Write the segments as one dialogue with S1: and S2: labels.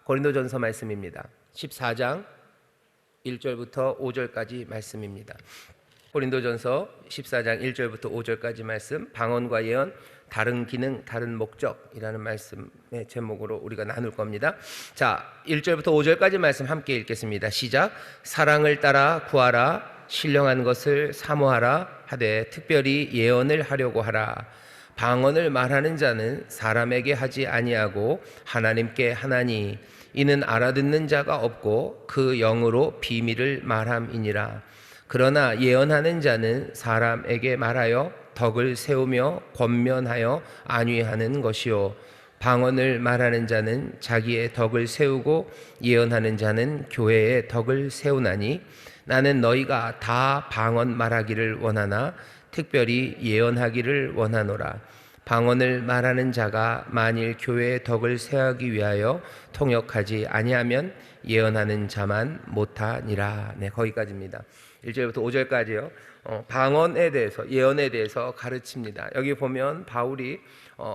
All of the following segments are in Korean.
S1: 고린도전서 말씀입니다. 14장 1절부터 5절까지 말씀입니다. 고린도전서 14장 1절부터 5절까지 말씀, 방언과 예언, 다른 기능, 다른 목적이라는 말씀의 제목으로 우리가 나눌 겁니다. 자, 1절부터 5절까지 말씀 함께 읽겠습니다. 시작. 사랑을 따라 구하라, 신령한 것을 사모하라 하되 특별히 예언을 하려고 하라. 방언을 말하는 자는 사람에게 하지 아니하고 하나님께 하나니, 이는 알아듣는 자가 없고 그 영으로 비밀을 말함이니라. 그러나 예언하는 자는 사람에게 말하여 덕을 세우며 권면하여 안위하는 것이요, 방언을 말하는 자는 자기의 덕을 세우고 예언하는 자는 교회의 덕을 세우나니, 나는 너희가 다 방언 말하기를 원하나 특별히 예언하기를 원하노라. 방언을 말하는 자가 만일 교회의 덕을 세우기 위하여 통역하지 아니하면 예언하는 자만 못하니라. 네, 거기까지입니다. 1절부터 5절까지요. 방언에 대해서, 예언에 대해서 가르칩니다. 여기 보면 바울이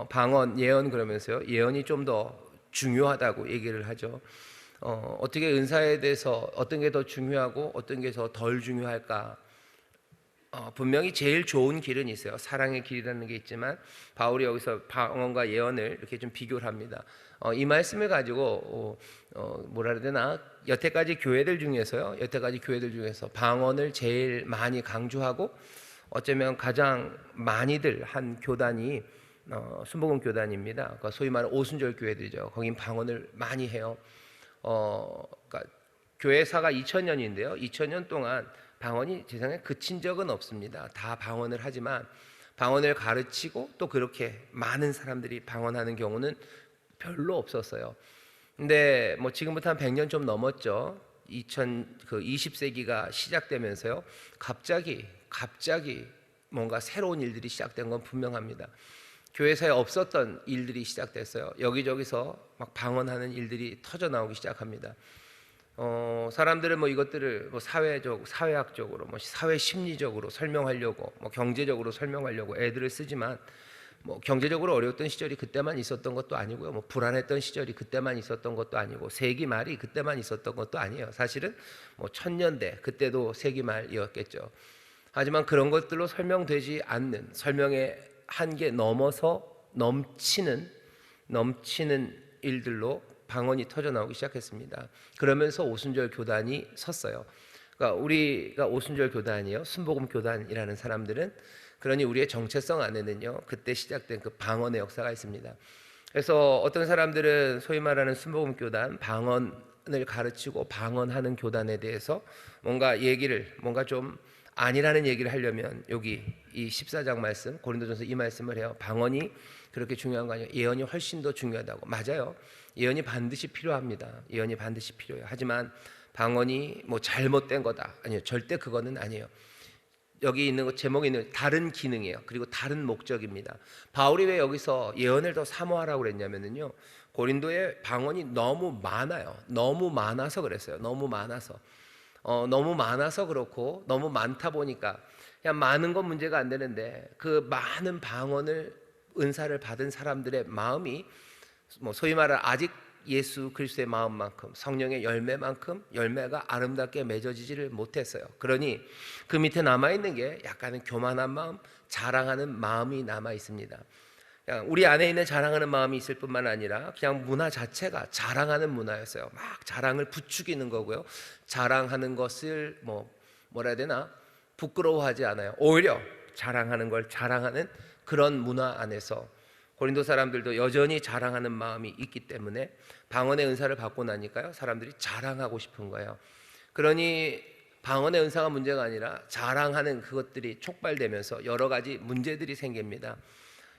S1: 방언, 예언 그러면서요, 예언이 좀 더 중요하다고 얘기를 하죠. 어떻게 은사에 대해서 어떤 게 더 중요하고 어떤 게 더 덜 중요할까? 분명히 제일 좋은 길은 있어요. 사랑의 길이라는 게 있지만 바울이 여기서 방언과 예언을 이렇게 좀 비교를 합니다. 이 말씀을 가지고 뭐라 해야 되나, 여태까지 교회들 중에서 방언을 제일 많이 강조하고 어쩌면 가장 많이들 한 교단이 순복음 교단입니다. 그러니까 소위 말하는 오순절 교회들이죠. 거긴 방언을 많이 해요. 그러니까 교회사가 2000년인데요. 2000년 동안 방언이 세상에 그친 적은 없습니다. 다 방언을 하지만 방언을 가르치고 또 그렇게 많은 사람들이 방언하는 경우는 별로 없었어요. 근데 뭐 지금부터 한 100년 좀 넘었죠. 20세기가 시작되면서요, 갑자기 뭔가 새로운 일들이 시작된 건 분명합니다. 교회사에 없었던 일들이 시작됐어요. 여기저기서 막 방언하는 일들이 터져 나오기 시작합니다. 사람들은 뭐 이것들을 뭐 사회학적으로, 뭐 사회 심리적으로 설명하려고, 뭐 경제적으로 설명하려고 애들을 쓰지만, 뭐 경제적으로 어려웠던 시절이 그때만 있었던 것도 아니고요, 뭐 불안했던 시절이 그때만 있었던 것도 아니고, 세기 말이 그때만 있었던 것도 아니에요. 사실은 뭐 1000년대 그때도 세기 말이었겠죠. 하지만 그런 것들로 설명되지 않는, 설명의 한계 넘어서 넘치는 일들로 방언이 터져 나오기 시작했습니다. 그러면서 오순절 교단이 섰어요. 그러니까 우리가 오순절 교단이요, 순복음 교단이라는 사람들은, 그러니 우리의 정체성 안에는요, 그때 시작된 그 방언의 역사가 있습니다. 그래서 어떤 사람들은 소위 말하는 순복음 교단, 방언을 가르치고 방언하는 교단에 대해서 뭔가 좀 아니라는 얘기를 하려면 여기 이 14장 말씀, 고린도전서 이 말씀을 해요. 방언이 그렇게 중요한 거 아니에요. 예언이 훨씬 더 중요하다고. 맞아요. 예언이 반드시 필요합니다. 예언이 반드시 필요해요. 하지만 방언이 뭐 잘못된 거다, 아니요, 절대 그거는 아니에요. 여기 있는 거, 제목에 있는 다른 기능이에요. 그리고 다른 목적입니다. 바울이 왜 여기서 예언을 더 사모하라고 그랬냐면요, 고린도에 방언이 너무 많아요. 너무 많아서 그랬어요. 너무 많아서 그렇고, 너무 많다 보니까 그냥 많은 건 문제가 안 되는데, 그 많은 방언을 은사를 받은 사람들의 마음이 뭐 소위 말하는 아직 예수 그리스도의 마음만큼, 성령의 열매만큼 열매가 아름답게 맺어지지를 못했어요. 그러니 그 밑에 남아있는 게 약간은 교만한 마음, 자랑하는 마음이 남아 있습니다. 우리 안에 있는 자랑하는 마음이 있을 뿐만 아니라 그냥 문화 자체가 자랑하는 문화였어요. 막 자랑을 부추기는 거고요, 자랑하는 것을 뭐라 해야 되나, 부끄러워하지 않아요. 오히려 자랑하는 걸 자랑하는 그런 문화 안에서 고린도 사람들도 여전히 자랑하는 마음이 있기 때문에 방언의 은사를 받고 나니까요, 사람들이 자랑하고 싶은 거예요. 그러니 방언의 은사가 문제가 아니라 자랑하는 그것들이 촉발되면서 여러 가지 문제들이 생깁니다.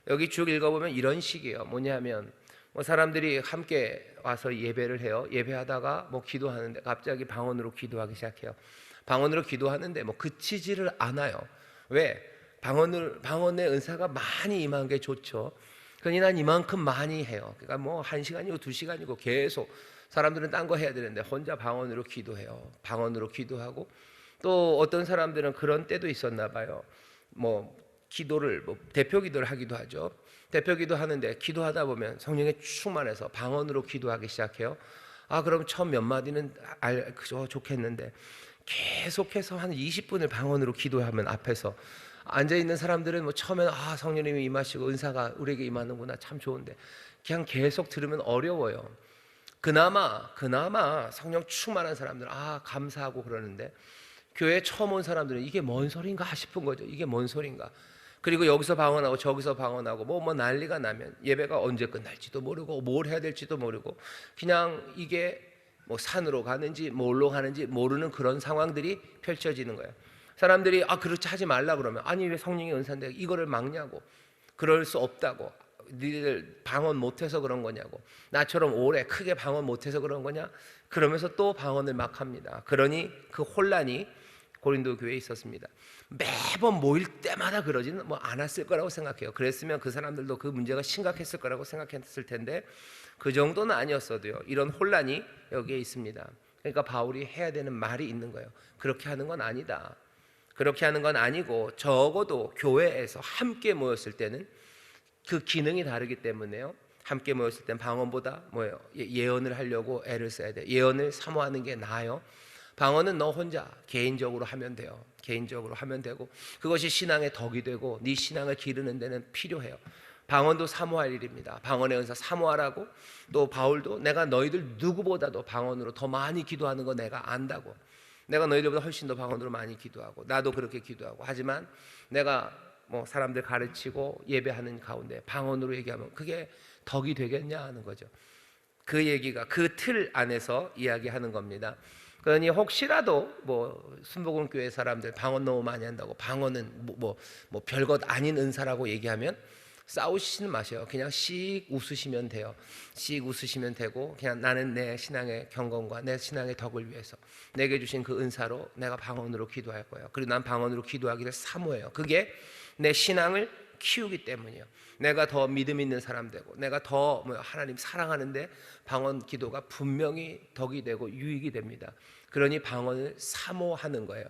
S1: 여기 쭉 읽어보면 이런 식이에요. 뭐냐면 사람들이 함께 와서 예배를 해요. 예배하다가 기도하는데 갑자기 방언으로 기도하기 시작해요. 방언으로 기도하는데 그치지를 않아요. 왜? 방언의 은사가 많이 임한 게 좋죠. 그러니 난 이만큼 많이 해요. 그러니까 1시간이고 2시간이고 계속 사람들은 딴 거 해야 되는데 혼자 방언으로 기도해요. 방언으로 기도하고, 또 어떤 사람들은 그런 때도 있었나 봐요. 기도를 대표 기도를 하기도 하죠. 대표 기도 하는데 기도하다 보면 성령에 충만해서 방언으로 기도하기 시작해요. 그럼 처음 몇 마디는 그저 좋겠는데 계속해서 한 20분을 방언으로 기도하면 앞에서 앉아 있는 사람들은 뭐 처음에는 성령님이 임하시고 은사가 우리에게 임하는구나, 참 좋은데 그냥 계속 들으면 어려워요. 그나마 성령 충만한 사람들은 감사하고 그러는데, 교회 처음 온 사람들은 이게 뭔 소린가 싶은 거죠. 이게 뭔 소린가. 그리고 여기서 방언하고 저기서 방언하고 뭐 난리가 나면 예배가 언제 끝날지도 모르고 뭘 해야 될지도 모르고 그냥 이게 뭐 산으로 가는지 뭘로 가는지 모르는 그런 상황들이 펼쳐지는 거예요. 사람들이 그렇지 하지 말라 그러면, 아니 왜 성령의 은사인데 이거를 막냐고, 그럴 수 없다고, 니들 방언 못해서 그런 거냐고, 나처럼 오래 크게 방언 못해서 그런 거냐, 그러면서 또 방언을 막 합니다. 그러니 그 혼란이 고린도 교회에 있었습니다. 매번 모일 때마다 그러지는 않았을 거라고 생각해요. 그랬으면 그 사람들도 그 문제가 심각했을 거라고 생각했을 텐데 그 정도는 아니었어도요, 이런 혼란이 여기에 있습니다. 그러니까 바울이 해야 되는 말이 있는 거예요. 그렇게 하는 건 아니다. 그렇게 하는 건 아니고, 적어도 교회에서 함께 모였을 때는 그 기능이 다르기 때문에요, 함께 모였을 땐 방언보다 예언을 하려고 애를 써야 돼요. 예언을 사모하는 게 나아요. 방언은 너 혼자 개인적으로 하면 돼요. 개인적으로 하면 되고, 그것이 신앙의 덕이 되고 네 신앙을 기르는 데는 필요해요. 방언도 사모할 일입니다. 방언의 은사 사모하라고. 또 바울도 내가 너희들 누구보다도 방언으로 더 많이 기도하는 거 내가 안다고. 내가 너희들보다 훨씬 더 방언으로 많이 기도하고, 나도 그렇게 기도하고, 하지만 내가 사람들 가르치고 예배하는 가운데 방언으로 얘기하면 그게 덕이 되겠냐 하는 거죠. 그 얘기가 그 틀 안에서 이야기하는 겁니다. 그러니 혹시라도 순복음 교회 사람들 방언 너무 많이 한다고, 방언은 별것 아닌 은사라고 얘기하면 싸우시는 마세요. 그냥 씩 웃으시면 돼요. 씩 웃으시면 되고, 그냥 나는 내 신앙의 경건과 내 신앙의 덕을 위해서 내게 주신 그 은사로 내가 방언으로 기도할 거예요. 그리고 난 방언으로 기도하기를 사모해요. 그게 내 신앙을 키우기 때문이에요. 내가 더 믿음 있는 사람 되고, 내가 더 하나님 사랑하는데 방언 기도가 분명히 덕이 되고 유익이 됩니다. 그러니 방언을 사모하는 거예요.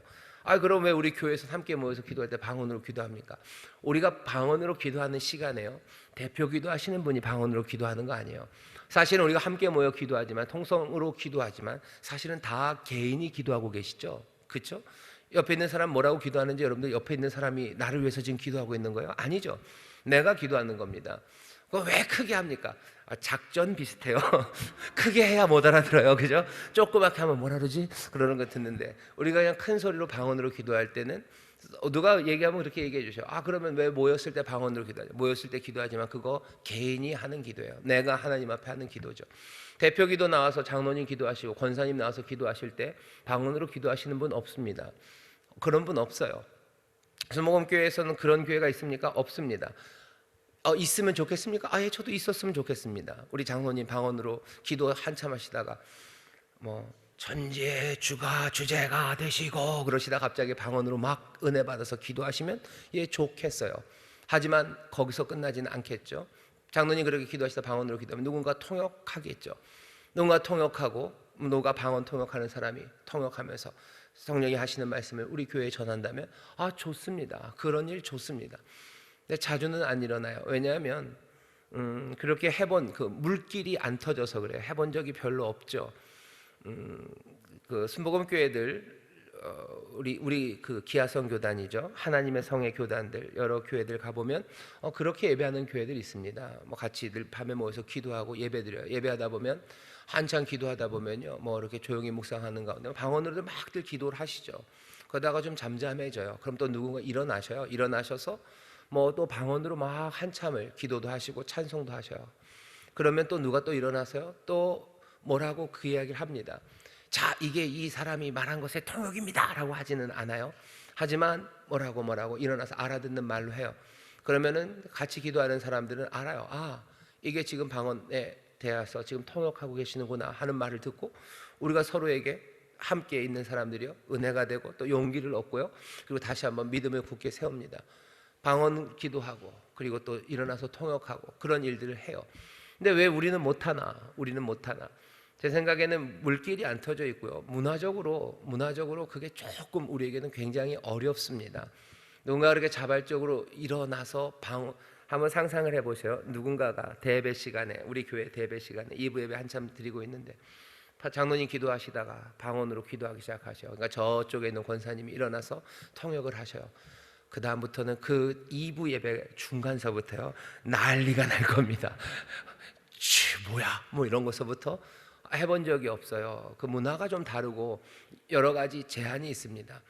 S1: 그럼 왜 우리 교회에서 함께 모여서 기도할 때 방언으로 기도합니까? 우리가 방언으로 기도하는 시간에요, 대표 기도하시는 분이 방언으로 기도하는 거 아니에요. 사실은 우리가 함께 모여 기도하지만, 통성으로 기도하지만 사실은 다 개인이 기도하고 계시죠. 그렇죠? 옆에 있는 사람 뭐라고 기도하는지 여러분들 옆에 있는 사람이 나를 위해서 지금 기도하고 있는 거예요? 아니죠. 내가 기도하는 겁니다. 그거 왜 크게 합니까? 작전 비슷해요. 크게 해야 못 알아들어요. 그죠? 조그맣게 하면 뭐라 그러지? 그러는 거 듣는데, 우리가 그냥 큰 소리로 방언으로 기도할 때는 누가 얘기하면 그렇게 얘기해 주셔요. 그러면 왜 모였을 때 방언으로 기도하죠? 모였을 때 기도하지만 그거 개인이 하는 기도예요. 내가 하나님 앞에 하는 기도죠. 대표 기도 나와서 장로님 기도하시고 권사님 나와서 기도하실 때 방언으로 기도하시는 분 없습니다. 그런 분 없어요. 순복음 교회에서는 그런 교회가 있습니까? 없습니다. 있으면 좋겠습니까? 예, 저도 있었으면 좋겠습니다. 우리 장로님 방언으로 기도 한참 하시다가 천지의 주가 주제가 되시고 그러시다 갑자기 방언으로 막 은혜 받아서 기도하시면 좋겠어요. 하지만 거기서 끝나지는 않겠죠. 장로님 그렇게 기도하시다 방언으로 기도하면 누군가 통역하겠죠. 누군가 통역하고, 누가 방언 통역하는 사람이 통역하면서 성령이 하시는 말씀을 우리 교회에 전한다면 좋습니다. 그런 일 좋습니다. 근데 자주는 안 일어나요. 왜냐하면 그렇게 해본 그 물길이 안 터져서 그래요. 해본 적이 별로 없죠. 그 순복음 교회들, 우리 그 기아성 교단이죠. 하나님의 성의 교단들, 여러 교회들 가보면 그렇게 예배하는 교회들이 있습니다. 같이 늘 밤에 모여서 기도하고 예배드려요. 예배하다 보면 한창 기도하다 보면요, 이렇게 조용히 묵상하는 가운데 방언으로도 막들 기도를 하시죠. 그러다가 좀 잠잠해져요. 그럼 또 누군가 일어나셔요. 일어나셔서 또 방언으로 막 한참을 기도도 하시고 찬송도 하셔요. 그러면 또 누가 또 일어나서요, 또 뭐라고 그 이야기를 합니다. 자, 이게 이 사람이 말한 것의 통역입니다 라고 하지는 않아요. 하지만 뭐라고 일어나서 알아듣는 말로 해요. 그러면은 같이 기도하는 사람들은 알아요. 이게 지금 방언에 대해서 지금 통역하고 계시는구나 하는 말을 듣고, 우리가 서로에게 함께 있는 사람들이요, 은혜가 되고 또 용기를 얻고요, 그리고 다시 한번 믿음을 굳게 세웁니다. 방언 기도하고 그리고 또 일어나서 통역하고 그런 일들을 해요. 근데 왜 우리는 못하나? 제 생각에는 물길이 안 터져 있고요, 문화적으로 그게 조금 우리에게는 굉장히 어렵습니다. 누군가 그렇게 자발적으로 일어나서 한번 상상을 해보세요. 누군가가 대배 시간에, 우리 교회 대배 시간에 2부 예배 한참 드리고 있는데 장로님 기도하시다가 방언으로 기도하기 시작하셔요. 그러니까 저쪽에 있는 권사님이 일어나서 통역을 하셔요. 그 다음부터는 그 2부 예배 중간서부터요 난리가 날 겁니다. 뭐야 뭐 이런 것서부터 해본 적이 없어요. 그 문화가 좀 다르고 여러 가지 제한이 있습니다.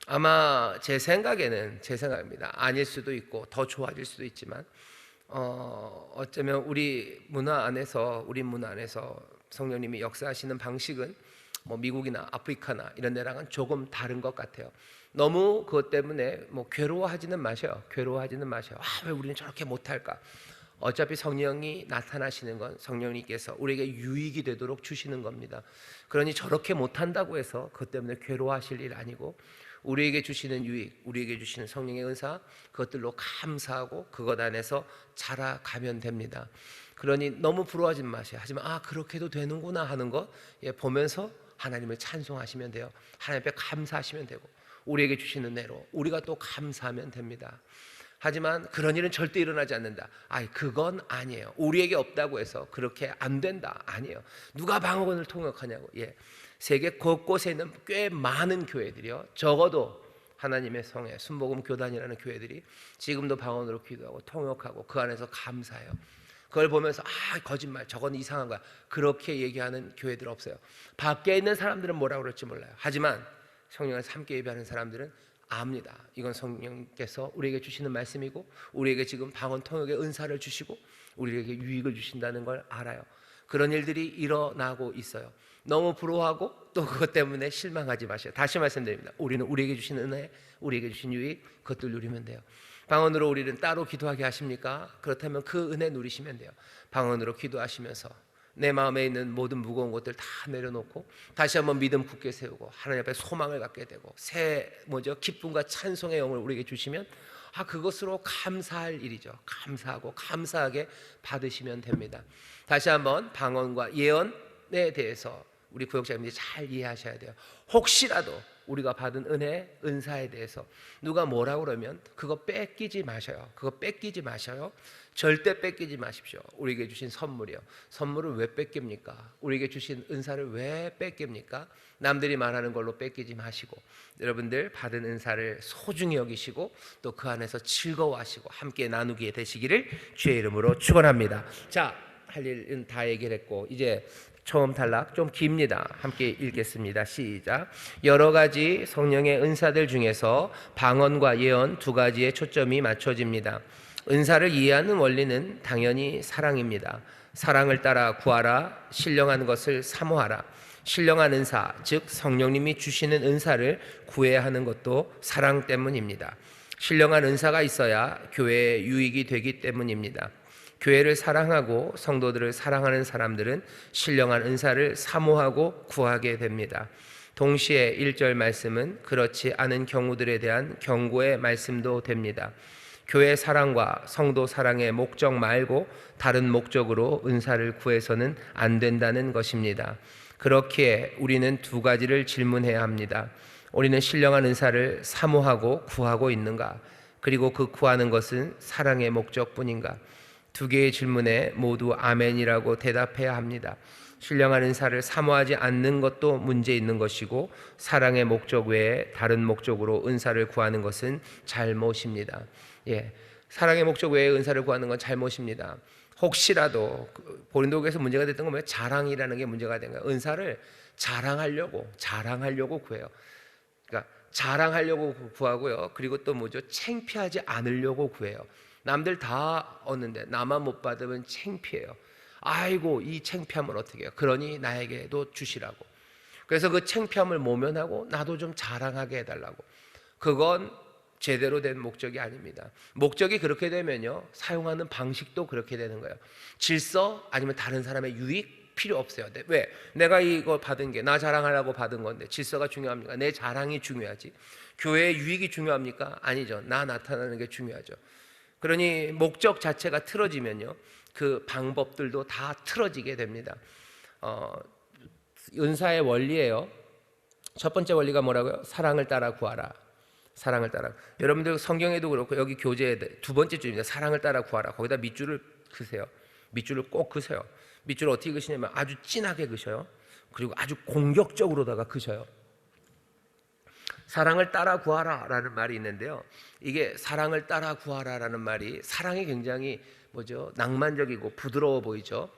S1: 아마 제 생각입니다. 아닐 수도 있고 더 좋아질 수도 있지만 어쩌면 우리 문화 안에서 성령님이 역사하시는 방식은 뭐 미국이나 아프리카나 이런 데랑은 조금 다른 것 같아요. 너무 그것 때문에 뭐 괴로워하지는 마셔요. 왜 우리는 저렇게 못할까? 어차피 성령이 나타나시는 건 성령님께서 우리에게 유익이 되도록 주시는 겁니다. 그러니 저렇게 못한다고 해서 그것 때문에 괴로워하실 일 아니고 우리에게 주시는 유익, 우리에게 주시는 성령의 은사, 그것들로 감사하고 그것 안에서 자라가면 됩니다. 그러니 너무 부러워하지 마세요. 하지만 그렇게도 되는구나 하는 것 보면서 하나님을 찬송하시면 돼요. 하나님 앞에 감사하시면 되고 우리에게 주시는 은혜로 우리가 또 감사하면 됩니다. 하지만 그런 일은 절대 일어나지 않는다. 그건 아니에요. 우리에게 없다고 해서 그렇게 안 된다. 아니에요. 누가 방언을 통역하냐고. 세계 곳곳에 있는 꽤 많은 교회들이요. 적어도 하나님의 성회 순복음 교단이라는 교회들이 지금도 방언으로 기도하고 통역하고 그 안에서 감사해요. 그걸 보면서 거짓말, 저건 이상한 거야, 그렇게 얘기하는 교회들 없어요. 밖에 있는 사람들은 뭐라고 그럴지 몰라요. 하지만 성령을 함께 예배하는 사람들은 압니다. 이건 성령께서 우리에게 주시는 말씀이고 우리에게 지금 방언 통역의 은사를 주시고 우리에게 유익을 주신다는 걸 알아요. 그런 일들이 일어나고 있어요. 너무 부러워하고 또 그것 때문에 실망하지 마세요. 다시 말씀드립니다. 우리는 우리에게 주신 은혜, 우리에게 주신 유익, 그것들 누리면 돼요. 방언으로 우리는 따로 기도하게 하십니까? 그렇다면 그 은혜 누리시면 돼요. 방언으로 기도하시면서 내 마음에 있는 모든 무거운 것들 다 내려놓고 다시 한번 믿음 굳게 세우고 하나님 앞에 소망을 갖게 되고 기쁨과 찬송의 영을 우리에게 주시면 그것으로 감사할 일이죠. 감사하고 감사하게 받으시면 됩니다. 다시 한번 방언과 예언에 대해서 우리 구역장님들이 잘 이해하셔야 돼요. 혹시라도 우리가 받은 은혜, 은사에 대해서 누가 뭐라고 그러면 그거 뺏기지 마셔요. 절대 뺏기지 마십시오. 우리에게 주신 선물이요. 선물을 왜 뺏깁니까? 우리에게 주신 은사를 왜 뺏깁니까? 남들이 말하는 걸로 뺏기지 마시고 여러분들 받은 은사를 소중히 여기시고 또 그 안에서 즐거워하시고 함께 나누게 되시기를 주의 이름으로 축원합니다. 자, 할 일은 다 얘기를 했고 이제 처음 단락 좀 깁니다. 함께 읽겠습니다. 시작. 여러 가지 성령의 은사들 중에서 방언과 예언 두 가지에 초점이 맞춰집니다. 은사를 이해하는 원리는 당연히 사랑입니다. 사랑을 따라 구하라. 신령한 것을 사모하라. 신령한 은사, 즉 성령님이 주시는 은사를 구해야 하는 것도 사랑 때문입니다. 신령한 은사가 있어야 교회에 유익이 되기 때문입니다. 교회를 사랑하고 성도들을 사랑하는 사람들은 신령한 은사를 사모하고 구하게 됩니다. 동시에 1절 말씀은 그렇지 않은 경우들에 대한 경고의 말씀도 됩니다. 교회 사랑과 성도 사랑의 목적 말고 다른 목적으로 은사를 구해서는 안 된다는 것입니다. 그렇기에 우리는 두 가지를 질문해야 합니다. 우리는 신령한 은사를 사모하고 구하고 있는가? 그리고 그 구하는 것은 사랑의 목적뿐인가? 두 개의 질문에 모두 아멘이라고 대답해야 합니다. 신령한 은사를 사모하지 않는 것도 문제 있는 것이고 사랑의 목적 외에 다른 목적으로 은사를 구하는 것은 잘못입니다. 사랑의 목적 외에 은사를 구하는 건 잘못입니다. 혹시라도 고린도교에서 문제가 됐던 건 뭐예요? 자랑이라는 게 문제가 된 거예요. 은사를 자랑하려고 구해요. 그러니까 자랑하려고 구하고요. 그리고 또 창피하지 않으려고 구해요. 남들 다 얻는데 나만 못 받으면 창피해요. 아이고 이 창피함을 어떻게 해요? 그러니 나에게도 주시라고. 그래서 그 창피함을 모면하고 나도 좀 자랑하게 해달라고. 그건 제대로 된 목적이 아닙니다. 목적이 그렇게 되면요 사용하는 방식도 그렇게 되는 거예요. 질서 아니면 다른 사람의 유익 필요 없어요. 왜? 내가 이거 받은 게 나 자랑하려고 받은 건데 질서가 중요합니까? 내 자랑이 중요하지. 교회의 유익이 중요합니까? 아니죠. 나 나타나는 게 중요하죠. 그러니 목적 자체가 틀어지면요 그 방법들도 다 틀어지게 됩니다. 은사의 원리예요. 첫 번째 원리가 뭐라고요? 사랑을 따라 구하라. 사랑을 따라. 여러분들 성경에도 그렇고 여기 교재에 두 번째 줄입니다. 사랑을 따라 구하라. 거기다 밑줄을 그세요. 밑줄을 꼭 그세요. 밑줄을 어떻게 그시냐면 아주 진하게 그셔요. 그리고 아주 공격적으로다가 크셔요. 사랑을 따라 구하라 라는 말이 있는데요, 이게 사랑을 따라 구하라 라는 말이 사랑이 굉장히 낭만적이고 부드러워 보이죠.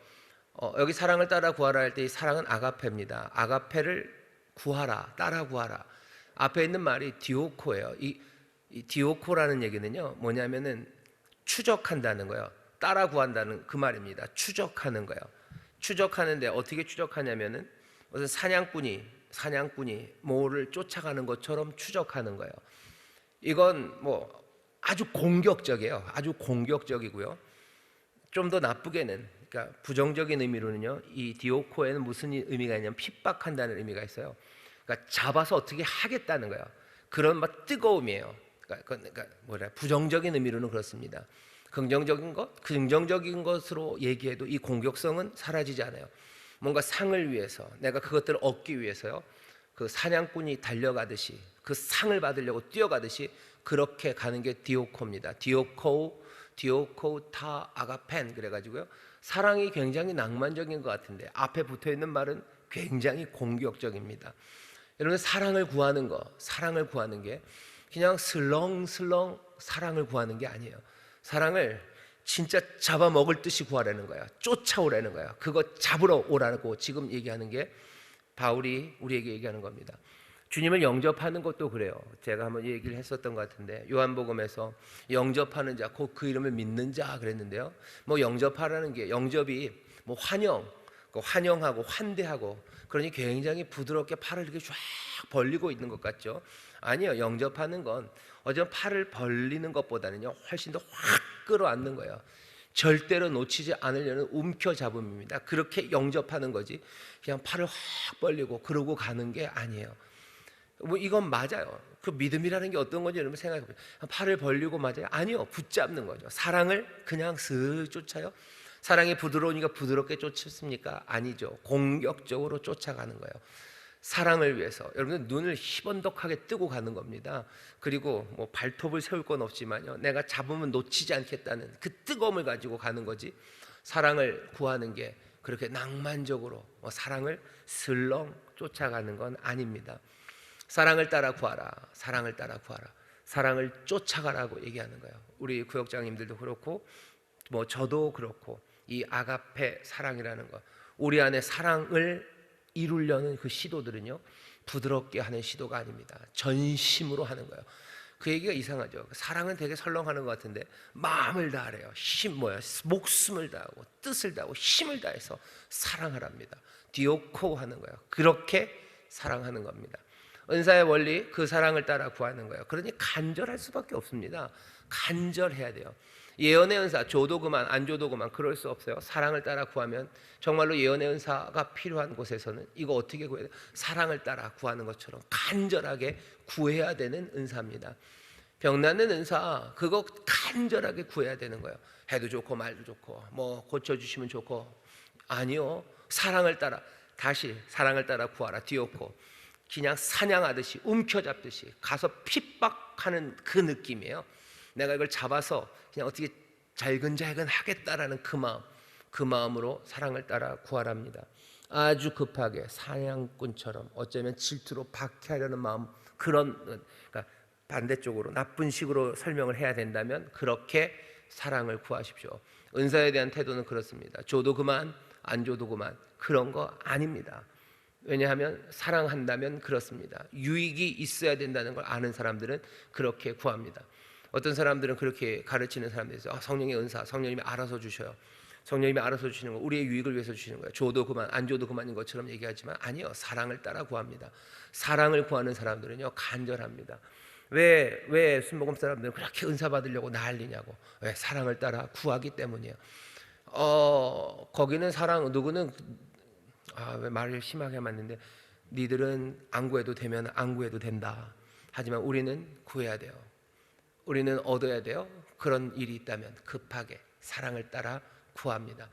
S1: 여기 사랑을 따라 구하라 할 때 이 사랑은 아가페입니다. 아가페를 구하라, 따라 구하라. 앞에 있는 말이 디오코예요. 이 디오코라는 얘기는요, 뭐냐면은 추적한다는 거예요. 따라 구한다는 그 말입니다. 추적하는 거예요. 추적하는데 어떻게 추적하냐면은 무슨 사냥꾼이 모를 쫓아가는 것처럼 추적하는 거예요. 이건 아주 공격적이에요. 아주 공격적이고요. 좀 더 나쁘게는, 그러니까 부정적인 의미로는요, 이 디오코에는 무슨 의미가 있냐면 핍박한다는 의미가 있어요. 그러니까 잡아서 어떻게 하겠다는 거예요. 그런 뜨거움이에요. 그러니까 부정적인 의미로는 그렇습니다. 긍정적인 것으로 얘기해도 이 공격성은 사라지지 않아요. 뭔가 상을 위해서, 내가 그것들을 얻기 위해서요, 그 사냥꾼이 달려가듯이, 그 상을 받으려고 뛰어가듯이 그렇게 가는 게 디오코입니다. 디오코 타 아가펜, 그래가지고요, 사랑이 굉장히 낭만적인 것 같은데 앞에 붙어 있는 말은 굉장히 공격적입니다. 여러분, 사랑을 구하는 게 그냥 슬렁슬렁 사랑을 구하는 게 아니에요. 사랑을 진짜 잡아먹을 듯이 구하라는 거야. 쫓아오라는 거야. 그거 잡으러 오라고 지금 얘기하는 게 바울이 우리에게 얘기하는 겁니다. 주님을 영접하는 것도 그래요. 제가 한번 얘기를 했었던 것 같은데, 요한복음에서 영접하는 자, 곧 그 이름을 믿는 자 그랬는데요, 영접하라는 게, 영접이 환영하고 환대하고, 그러니 굉장히 부드럽게 팔을 이렇게 쫙 벌리고 있는 것 같죠? 아니요. 영접하는 건 어전 팔을 벌리는 것보다는요, 훨씬 더 확 끌어안는 거예요. 절대로 놓치지 않으려는 움켜잡음입니다. 그렇게 영접하는 거지, 그냥 팔을 확 벌리고 그러고 가는 게 아니에요. 이건 맞아요. 그 믿음이라는 게 어떤 건지 여러분 생각해 보세요. 팔을 벌리고 맞아요? 아니요. 붙잡는 거죠. 사랑을 그냥 슥 쫓아요. 사랑이 부드러우니까 부드럽게 쫓습니까? 아니죠. 공격적으로 쫓아가는 거예요. 사랑을 위해서 여러분 눈을 희번덕하게 뜨고 가는 겁니다. 그리고 발톱을 세울 건 없지만요, 내가 잡으면 놓치지 않겠다는 그 뜨거움을 가지고 가는 거지, 사랑을 구하는 게 그렇게 낭만적으로 사랑을 슬렁 쫓아가는 건 아닙니다. 사랑을 따라 구하라. 사랑을 따라 구하라. 사랑을 쫓아가라고 얘기하는 거예요. 우리 구역장님들도 그렇고 저도 그렇고, 이 아가페 사랑이라는 것, 우리 안에 사랑을 이루려는 그 시도들은요, 부드럽게 하는 시도가 아닙니다. 전심으로 하는 거예요. 그 얘기가 이상하죠. 사랑은 되게 설렁하는 것 같은데 마음을 다하래요. 목숨을 다하고 뜻을 다하고 힘을 다해서 사랑하랍니다. 디오코 하는 거예요. 그렇게 사랑하는 겁니다. 은사의 원리, 그 사랑을 따라 구하는 거예요. 그러니 간절할 수밖에 없습니다. 간절해야 돼요. 예언의 은사, 줘도 그만 안 줘도 그만 그럴 수 없어요. 사랑을 따라 구하면, 정말로 예언의 은사가 필요한 곳에서는 이거 어떻게 구해야 돼요? 사랑을 따라 구하는 것처럼 간절하게 구해야 되는 은사입니다. 병나는 은사, 그거 간절하게 구해야 되는 거예요. 해도 좋고 말도 좋고 고쳐주시면 좋고, 아니요. 사랑을 따라, 다시 사랑을 따라 구하라. 디오코, 그냥 사냥하듯이 움켜잡듯이 가서 핍박하는 그 느낌이에요. 내가 이걸 잡아서 그냥 어떻게 잘근잘근 하겠다라는 그 마음으로 사랑을 따라 구하랍니다. 아주 급하게 사냥꾼처럼, 어쩌면 질투로 박해하려는 마음, 그러니까 반대쪽으로 나쁜 식으로 설명을 해야 된다면 그렇게 사랑을 구하십시오. 은사에 대한 태도는 그렇습니다. 줘도 그만 안 줘도 그만 그런 거 아닙니다. 왜냐하면 사랑한다면 그렇습니다. 유익이 있어야 된다는 걸 아는 사람들은 그렇게 구합니다. 어떤 사람들은 그렇게 가르치는 사람들이 있어요. 성령의 은사, 성령님이 알아서 주셔요. 성령님이 알아서 주시는 거, 우리의 유익을 위해서 주시는 거예요. 줘도 그만 안 줘도 그만인 것처럼 얘기하지만 아니요. 사랑을 따라 구합니다. 사랑을 구하는 사람들은요, 간절합니다. 왜 순복음 사람들은 그렇게 은사 받으려고 난리냐고. 왜? 사랑을 따라 구하기 때문이에요. 거기는 누구는 왜 말을 심하게 맞는데, 니들은 안 구해도 되면 안 구해도 된다. 하지만 우리는 구해야 돼요. 우리는 얻어야 돼요. 그런 일이 있다면 급하게 사랑을 따라 구합니다.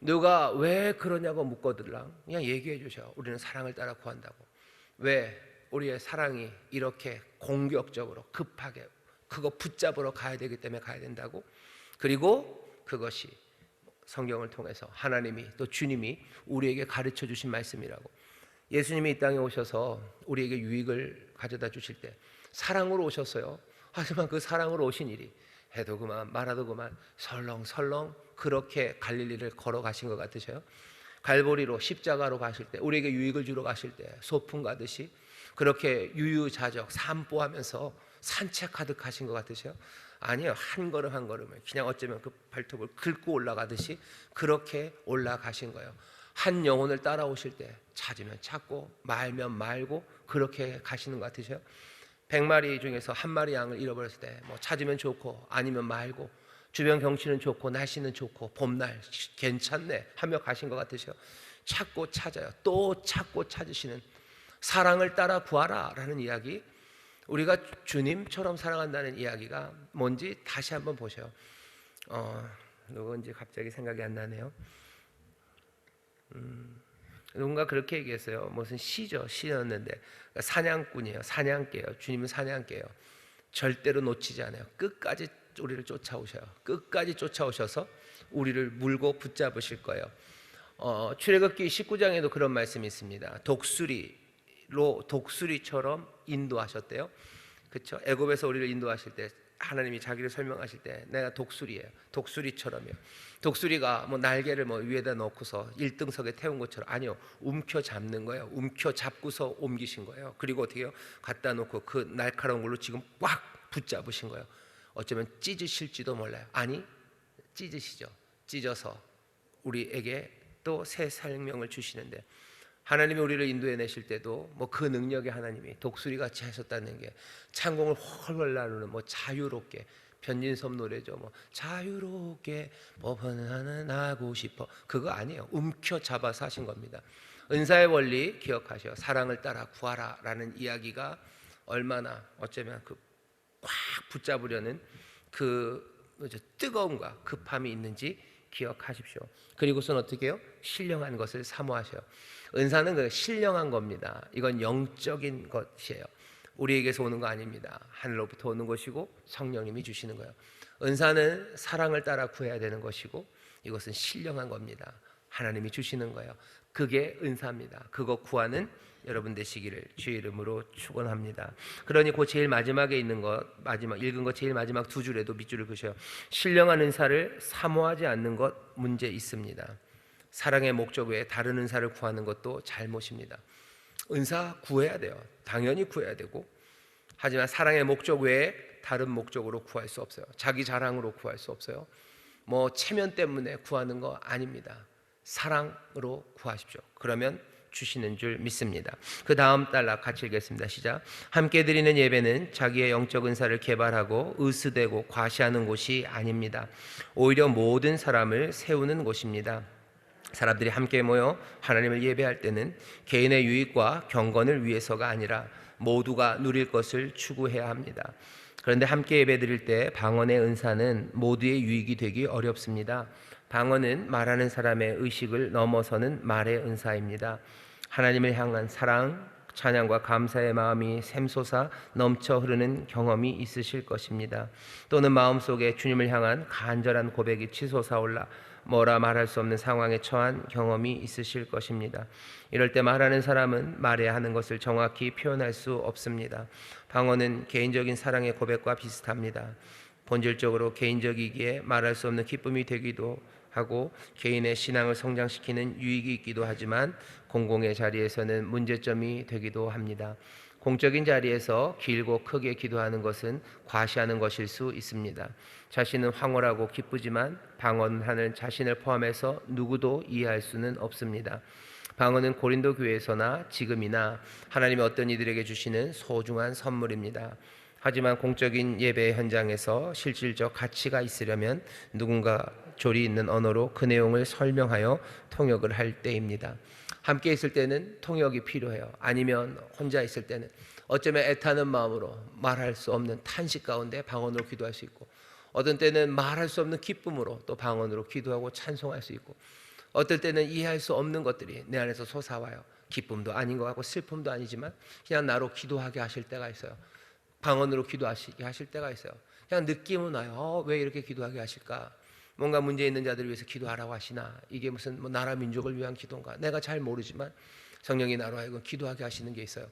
S1: 누가 왜 그러냐고 묻거들랑 그냥 얘기해 주셔. 우리는 사랑을 따라 구한다고. 왜? 우리의 사랑이 이렇게 공격적으로 급하게 그거 붙잡으러 가야 되기 때문에 가야 된다고. 그리고 그것이 성경을 통해서 하나님이 또 주님이 우리에게 가르쳐 주신 말씀이라고. 예수님이 이 땅에 오셔서 우리에게 유익을 가져다 주실 때 사랑으로 오셨어요. 하지만 그 사랑으로 오신 일이 해도 그만 말아도 그만 설렁설렁 그렇게 갈릴리를 걸어가신 것 같으셔요? 갈보리로 십자가로 가실 때 우리에게 유익을 주러 가실 때 소풍 가듯이 그렇게 유유자적 산보하면서 산책하듯 하신 것 같으세요? 아니요. 한 걸음 한 걸음을 그냥 어쩌면 그 발톱을 긁고 올라가듯이 그렇게 올라가신 거예요. 한 영혼을 따라오실 때 찾으면 찾고 말면 말고 그렇게 가시는 것 같으세요? 100마리 중에서 한 마리 양을 잃어버렸을 때 뭐 찾으면 좋고 아니면 말고 주변 경치는 좋고 날씨는 좋고 봄날 괜찮네 하며 가신 것 같으세요? 찾고 찾아요. 또 찾고 찾으시는 사랑을 따라 구하라 라는 이야기, 우리가 주님처럼 사랑한다는 이야기가 뭔지 다시 한번 보셔요. 누군지 갑자기 생각이 안 나네요. 누군가 그렇게 얘기했어요. 무슨 시죠. 시였는데 사냥꾼이에요. 사냥개예요. 주님은 사냥개예요. 절대로 놓치지 않아요. 끝까지 우리를 쫓아오셔요. 끝까지 쫓아오셔서 우리를 물고 붙잡으실 거예요. 출애굽기 19장에도 그런 말씀이 있습니다. 독수리처럼 인도하셨대요. 그렇죠? 애굽에서 우리를 인도하실 때 하나님이 자기를 설명하실 때 내가 독수리예요. 독수리처럼요. 독수리가 뭐 날개를 뭐 위에다 놓고서 1등석에 태운 것처럼 아니요. 움켜 잡는 거예요. 움켜 잡고서 옮기신 거예요. 그리고 어떻게요? 갖다 놓고 그 날카로운 걸로 지금 꽉 붙잡으신 거예요. 어쩌면 찢으실지도 몰라요. 아니 찢으시죠. 찢어서 우리에게 또 새 생명을 주시는데 하나님이 우리를 인도해 내실 때도 뭐 그 능력의 하나님이 독수리같이 하셨다는 게 창공을 훨훨 나누는 뭐 자유롭게 변진섭 노래죠. 뭐 자유롭게 법은 하고 싶어 그거 아니에요. 움켜 잡아서 하신 겁니다. 은사의 원리 기억하셔. 사랑을 따라 구하라 라는 이야기가 얼마나 어쩌면 그 꽉 붙잡으려는 그 뜨거움과 급함이 있는지 기억하십시오. 그리고선 어떻게 해요? 신령한 것을 사모하셔요. 은사는 그 신령한 겁니다. 이건 영적인 것이에요. 우리에게서 오는 거 아닙니다. 하늘로부터 오는 것이고 성령님이 주시는 거예요. 은사는 사랑을 따라 구해야 되는 것이고 이것은 신령한 겁니다. 하나님이 주시는 거예요. 그게 은사입니다. 그거 구하는 여러분 되시기를 주의 이름으로 축원합니다. 그러니 그 제일 마지막에 있는 것, 마지막 읽은 것 제일 마지막 두 줄에도 밑줄을 그으셔요. 신령한 은사를 사모하지 않는 것 문제 있습니다. 사랑의 목적 외에 다른 은사를 구하는 것도 잘못입니다. 은사 구해야 돼요. 당연히 구해야 되고 하지만 사랑의 목적 외에 다른 목적으로 구할 수 없어요. 자기 자랑으로 구할 수 없어요. 뭐 체면 때문에 구하는 거 아닙니다. 사랑으로 구하십시오. 그러면 주시는 줄 믿습니다. 그 다음 단락 같이 읽겠습니다. 시작. 함께 드리는 예배는 자기의 영적 은사를 개발하고 의스대고 과시하는 곳이 아닙니다. 오히려 모든 사람을 세우는 곳입니다. 사람들이 함께 모여 하나님을 예배할 때는 개인의 유익과 경건을 위해서가 아니라 모두가 누릴 것을 추구해야 합니다. 그런데 함께 예배드릴 때 방언의 은사는 모두의 유익이 되기 어렵습니다. 방언은 말하는 사람의 의식을 넘어서는 말의 은사입니다. 하나님을 향한 사랑, 찬양과 감사의 마음이 샘솟아 넘쳐 흐르는 경험이 있으실 것입니다. 또는 마음속에 주님을 향한 간절한 고백이 치솟아올라 뭐라 말할 수 없는 상황에 처한 경험이 있으실 것입니다. 이럴 때 말하는 사람은 말해야 하는 것을 정확히 표현할 수 없습니다. 방언은 개인적인 사랑의 고백과 비슷합니다. 본질적으로 개인적이기에 말할 수 없는 기쁨이 되기도 하고 개인의 신앙을 성장시키는 유익이 있기도 하지만 공공의 자리에서는 문제점이 되기도 합니다. 공적인 자리에서 길고 크게 기도하는 것은 과시하는 것일 수 있습니다. 자신은 황홀하고 기쁘지만 방언하는 자신을 포함해서 누구도 이해할 수는 없습니다. 방언은 고린도 교회에서나 지금이나 하나님이 어떤 이들에게 주시는 소중한 선물입니다. 하지만 공적인 예배 현장에서 실질적 가치가 있으려면 누군가 조리 있는 언어로 그 내용을 설명하여 통역을 할 때입니다. 함께 있을 때는 통역이 필요해요. 아니면 혼자 있을 때는 어쩌면 애타는 마음으로 말할 수 없는 탄식 가운데 방언으로 기도할 수 있고 어떤 때는 말할 수 없는 기쁨으로 또 방언으로 기도하고 찬송할 수 있고 어떨 때는 이해할 수 없는 것들이 내 안에서 솟아와요. 기쁨도 아닌 것 같고 슬픔도 아니지만 그냥 나로 기도하게 하실 때가 있어요. 방언으로 기도하시게 하실 때가 있어요. 그냥 느낌은 와요. 왜 이렇게 기도하게 하실까? 뭔가 문제 있는 자들을 위해서 기도하라고 하시나? 이게 무슨 나라 민족을 위한 기도인가? 내가 잘 모르지만 성령이 나로 하여금 기도하게 하시는 게 있어요.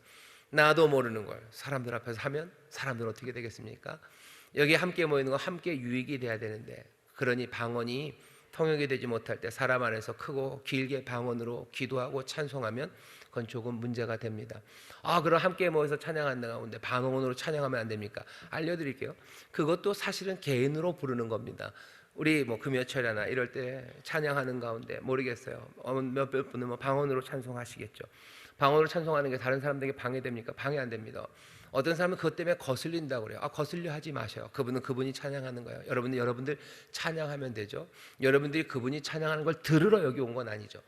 S1: 나도 모르는 걸 사람들 앞에서 하면 사람들은 어떻게 되겠습니까? 여기 함께 모이는 건 함께 유익이 돼야 되는데, 그러니 방언이 통역이 되지 못할 때 사람 안에서 크고 길게 방언으로 기도하고 찬송하면 그건 조금 문제가 됩니다. 그럼 함께 모여서 찬양하는 가운데 방언으로 찬양하면 안 됩니까? 알려드릴게요. 그것도 사실은 개인으로 부르는 겁니다. 우리 금요철이나 이럴 때 찬양하는 가운데 모르겠어요. 몇 분은 방언으로 찬송하시겠죠. 방언으로 찬송하는 게 다른 사람들에게 방해됩니까? 방해 안 됩니다. 어떤 사람은 그것 때문에 거슬린다고 그래요. 거슬려 하지 마셔요. 그분은 그분이 찬양하는 거예요. 여러분들 찬양하면 되죠. 여러분들이 그분이 찬양하는 걸 들으러 여기 온 건 아니죠.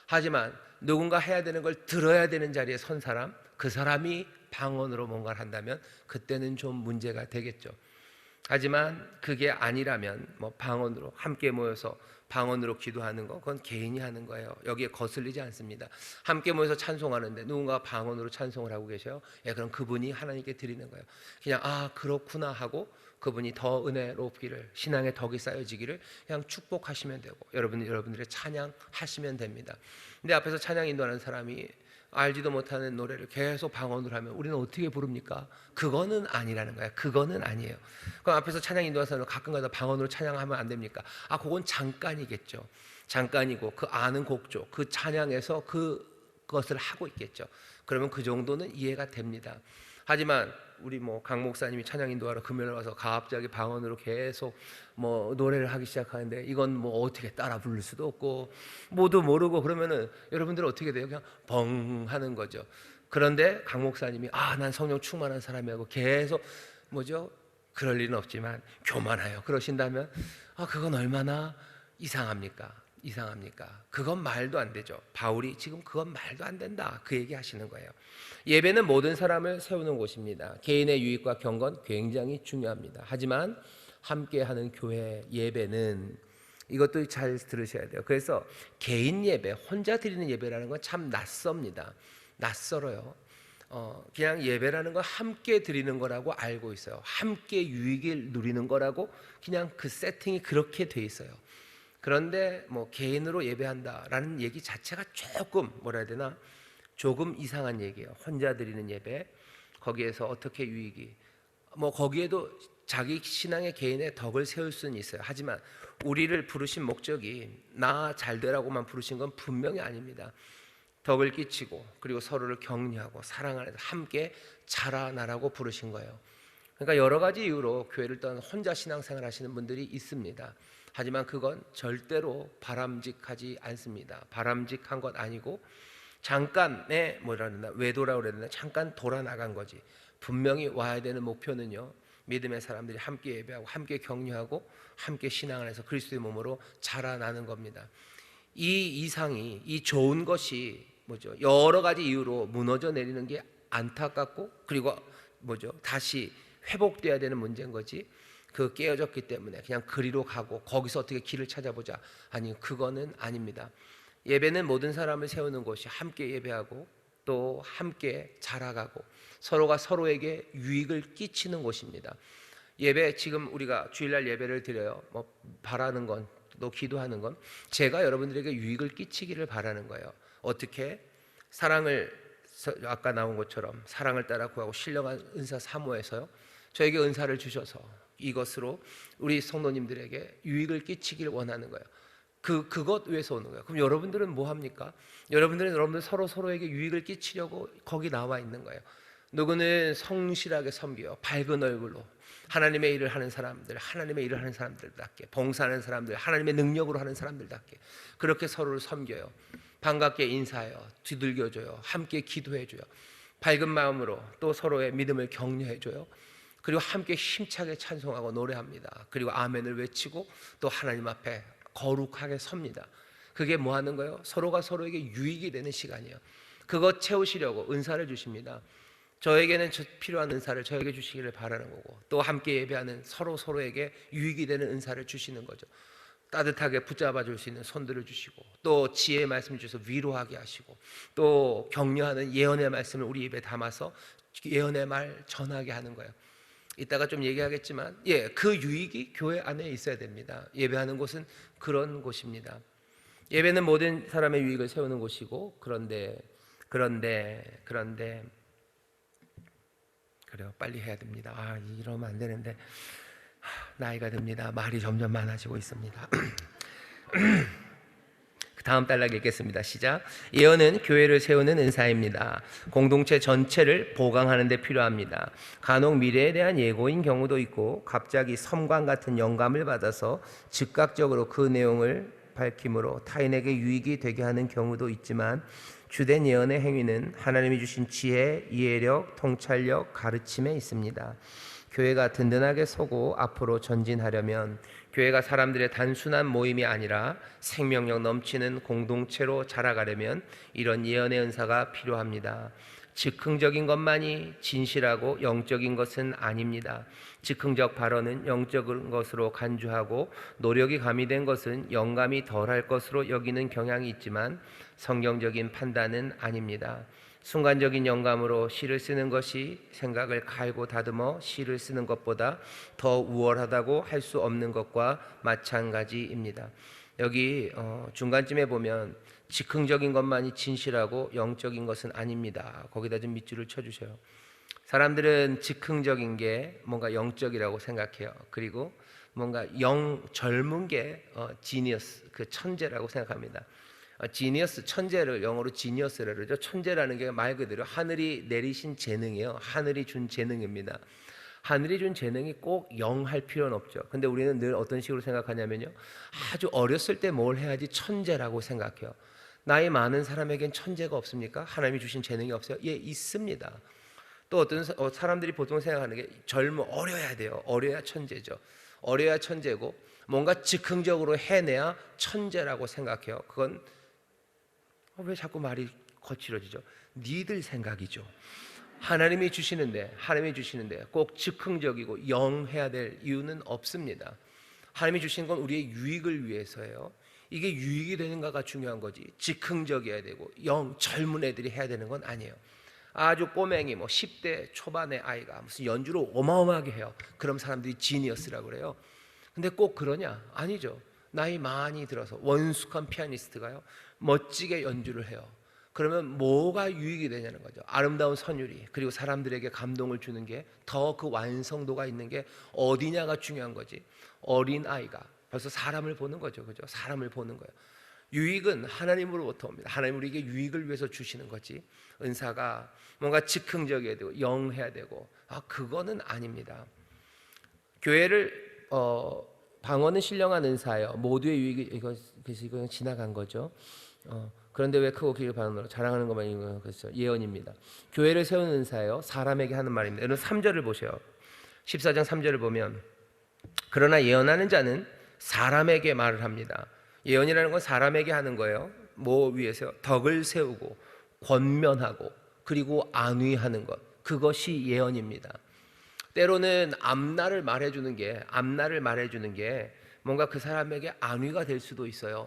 S1: 하지만 누군가 해야 되는 걸 들어야 되는 자리에 선 사람, 그 사람이 방언으로 뭔가를 한다면 그때는 좀 문제가 되겠죠. 하지만 그게 아니라면 방언으로 함께 모여서 방언으로 기도하는 거, 그건 개인이 하는 거예요. 여기에 거슬리지 않습니다. 함께 모여서 찬송하는데 누군가 방언으로 찬송을 하고 계셔요. 그럼 그분이 하나님께 드리는 거예요. 그냥 그렇구나 하고 그분이 더 은혜롭기를, 신앙의 덕이 쌓여지기를 그냥 축복하시면 되고, 여러분들의 찬양하시면 됩니다. 근데 앞에서 찬양 인도하는 사람이 알지도 못하는 노래를 계속 방언으로 하면 우리는 어떻게 부릅니까? 그거는 아니라는 거야. 그거는 아니에요. 그럼 앞에서 찬양 인도하는 사람은 가끔가다 방언으로 찬양하면 안 됩니까? 그건 잠깐이겠죠. 잠깐이고 그 아는 곡조, 그 찬양에서 그것을 하고 있겠죠. 그러면 그 정도는 이해가 됩니다. 하지만 우리 강 목사님이 찬양 인도하러 금요일 와서 갑자기 방언으로 계속 노래를 하기 시작하는데 이건 어떻게 따라 부를 수도 없고 모두 모르고 그러면은 여러분들은 어떻게 돼요? 그냥 벙 하는 거죠. 그런데 강 목사님이 난 성령 충만한 사람이라고 계속 그럴 리는 없지만 교만하여 그러신다면 그건 얼마나 이상합니까? 그건 말도 안 되죠. 바울이 지금 그건 말도 안 된다 그 얘기 하시는 거예요. 예배는 모든 사람을 세우는 곳입니다. 개인의 유익과 경건 굉장히 중요합니다. 하지만 함께하는 교회 예배는, 이것도 잘 들으셔야 돼요. 그래서 개인 예배, 혼자 드리는 예배라는 건 참 낯설어요. 그냥 예배라는 건 함께 드리는 거라고 알고 있어요. 함께 유익을 누리는 거라고 그냥 그 세팅이 그렇게 돼 있어요. 그런데 개인으로 예배한다라는 얘기 자체가 조금 조금 이상한 얘기예요. 혼자 드리는 예배, 거기에서 어떻게 유익이, 거기에도 자기 신앙의 개인의 덕을 세울 수는 있어요. 하지만 우리를 부르신 목적이 나 잘되라고만 부르신 건 분명히 아닙니다. 덕을 끼치고 그리고 서로를 격려하고 사랑 안에서 함께 자라나라고 부르신 거예요. 그러니까 여러 가지 이유로 교회를 떠나 혼자 신앙생활 하시는 분들이 있습니다. 하지만 그건 절대로 바람직하지 않습니다. 바람직한 것 아니고 잠깐의 외도라고 그래야 되나, 잠깐 돌아 나간 거지. 분명히 와야 되는 목표는요, 믿음의 사람들이 함께 예배하고 함께 격려하고 함께 신앙 안에서 그리스도의 몸으로 자라나는 겁니다. 이 좋은 것이 여러 가지 이유로 무너져 내리는 게 안타깝고, 그리고 다시 회복돼야 되는 문제인 거지. 그 깨어졌기 때문에 그냥 그리로 가고 거기서 어떻게 길을 찾아보자, 아니, 그거는 아닙니다. 예배는 모든 사람을 세우는 곳이 함께 예배하고 또 함께 자라가고 서로가 서로에게 유익을 끼치는 곳입니다. 예배, 지금 우리가 주일날 예배를 드려요. 바라는 건, 또 기도하는 건 제가 여러분들에게 유익을 끼치기를 바라는 거예요. 어떻게? 사랑을, 아까 나온 것처럼 사랑을 따라 구하고 신령한 은사 사모해서요, 저에게 은사를 주셔서 이것으로 우리 성도님들에게 유익을 끼치기를 원하는 거예요. 그것 위해서 오는 거예요. 그럼 여러분들은 뭐 합니까? 여러분들 서로에게 유익을 끼치려고 거기 나와 있는 거예요. 누구는 성실하게 섬겨요. 밝은 얼굴로 하나님의 일을 하는 사람들답게, 봉사하는 사람들, 하나님의 능력으로 하는 사람들답게 그렇게 서로를 섬겨요. 반갑게 인사해요. 뒤들겨줘요. 함께 기도해줘요. 밝은 마음으로 또 서로의 믿음을 격려해줘요. 그리고 함께 힘차게 찬송하고 노래합니다. 그리고 아멘을 외치고 또 하나님 앞에 거룩하게 섭니다. 그게 뭐 하는 거예요? 서로가 서로에게 유익이 되는 시간이에요. 그것 채우시려고 은사를 주십니다. 저에게는 필요한 은사를 저에게 주시기를 바라는 거고, 또 함께 예배하는 서로에게 유익이 되는 은사를 주시는 거죠. 따뜻하게 붙잡아 줄 수 있는 손들을 주시고, 또 지혜의 말씀을 주셔서 위로하게 하시고, 또 격려하는 예언의 말씀을 우리 입에 담아서 예언의 말 전하게 하는 거예요. 이따가 좀 얘기하겠지만, 그 유익이 교회 안에 있어야 됩니다. 예배하는 곳은 그런 곳입니다. 예배는 모든 사람의 유익을 세우는 곳이고, 그런데 그런데 그래요. 빨리 해야 됩니다. 이러면 안 되는데 나이가 듭니다. 말이 점점 많아지고 있습니다. 다음 단락 읽겠습니다. 시작. 예언은 교회를 세우는 은사입니다. 공동체 전체를 보강하는 데 필요합니다. 간혹 미래에 대한 예고인 경우도 있고 갑자기 섬광 같은 영감을 받아서 즉각적으로 그 내용을 밝힘으로 타인에게 유익이 되게 하는 경우도 있지만 주된 예언의 행위는 하나님이 주신 지혜, 이해력, 통찰력, 가르침에 있습니다. 교회가 든든하게 서고 앞으로 전진하려면 교회가 사람들의 단순한 모임이 아니라 생명력 넘치는 공동체로 자라가려면 이런 예언의 은사가 필요합니다. 즉흥적인 것만이 진실하고 영적인 것은 아닙니다. 즉흥적 발언은 영적인 것으로 간주하고 노력이 가미된 것은 영감이 덜할 것으로 여기는 경향이 있지만 성경적인 판단은 아닙니다. 순간적인 영감으로 시를 쓰는 것이 생각을 갈고 다듬어 시를 쓰는 것보다 더 우월하다고 할 수 없는 것과 마찬가지입니다. 여기 중간쯤에 보면 즉흥적인 것만이 진실하고 영적인 것은 아닙니다. 거기다 좀 밑줄을 쳐주세요. 사람들은 즉흥적인 게 뭔가 영적이라고 생각해요. 그리고 뭔가 젊은 게 지니어스, 그 천재라고 생각합니다. 지니어스, 천재를 영어로 지니어스라 그러죠. 천재라는 게 말 그대로 하늘이 내리신 재능이에요. 하늘이 준 재능입니다. 하늘이 준 재능이 꼭 영할 필요는 없죠. 근데 우리는 늘 어떤 식으로 생각하냐면요, 아주 어렸을 때 뭘 해야지 천재라고 생각해요. 나이 많은 사람에겐 천재가 없습니까? 하나님이 주신 재능이 없어요? 예, 있습니다. 또 어떤 사람들이 보통 생각하는 게 어려야 돼요. 어려야 천재죠. 어려야 천재고 뭔가 즉흥적으로 해내야 천재라고 생각해요. 그건 왜 자꾸 말이 거칠어지죠? 니들 생각이죠. 하나님이 주시는데 꼭 즉흥적이고 영해야 될 이유는 없습니다. 하나님이 주신 건 우리의 유익을 위해서예요. 이게 유익이 되는가가 중요한 거지 즉흥적이어야 되고 젊은 애들이 해야 되는 건 아니에요. 아주 꼬맹이 10대 초반의 아이가 무슨 연주를 어마어마하게 해요. 그럼 사람들이 지니어스라고 그래요. 근데 꼭 그러냐? 아니죠. 나이 많이 들어서 원숙한 피아니스트가요 멋지게 연주를 해요. 그러면 뭐가 유익이 되냐는 거죠. 아름다운 선율이, 그리고 사람들에게 감동을 주는 게 더 그 완성도가 있는 게 어디냐가 중요한 거지. 어린 아이가 벌써 사람을 보는 거죠. 그죠? 사람을 보는 거예요. 유익은 하나님으로부터 옵니다. 하나님 우리에게 유익을 위해서 주시는 거지. 은사가 뭔가 즉흥적이어야 되고 영해야 되고 그거는 아닙니다. 교회를 방언은 신령한 은사예요. 모두의 유익이 이건 지나간 거죠. 그런데 왜 크고 길게 바라는 자랑하는 것만 이건 그렇죠. 예언입니다. 교회를 세우는 은사예요. 사람에게 하는 말입니다. 여러분 3절을 보세요. 14장 3절을 보면 그러나 예언하는 자는 사람에게 말을 합니다. 예언이라는 건 사람에게 하는 거예요. 뭐 위해서요? 덕을 세우고 권면하고 그리고 안위하는 것, 그것이 예언입니다. 때로는 앞날을 말해주는 게 뭔가 그 사람에게 안위가 될 수도 있어요.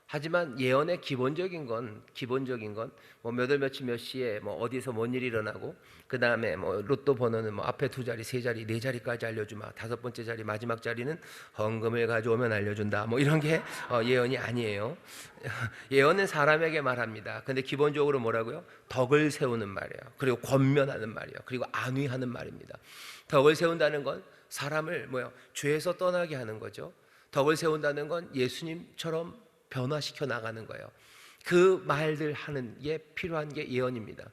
S1: 하지만 예언의 기본적인 건 뭐 몇 월 며칠 몇 시에 뭐 어디서 뭔 일이 일어나고 그 다음에 뭐 로또 번호는 뭐 앞에 2자리, 3자리, 4자리까지 알려주마. 5번째 자리, 마지막 자리는 헌금을 가져오면 알려준다. 뭐 이런 게 예언이 아니에요. 예언은 사람에게 말합니다. 근데 기본적으로 뭐라고요? 덕을 세우는 말이에요. 그리고 권면하는 말이에요. 그리고 안위하는 말입니다. 덕을 세운다는 건 사람을 죄에서 떠나게 하는 거죠. 덕을 세운다는 건 예수님처럼 변화시켜 나가는 거예요. 그 말들 하는 게 필요한 게 예언입니다.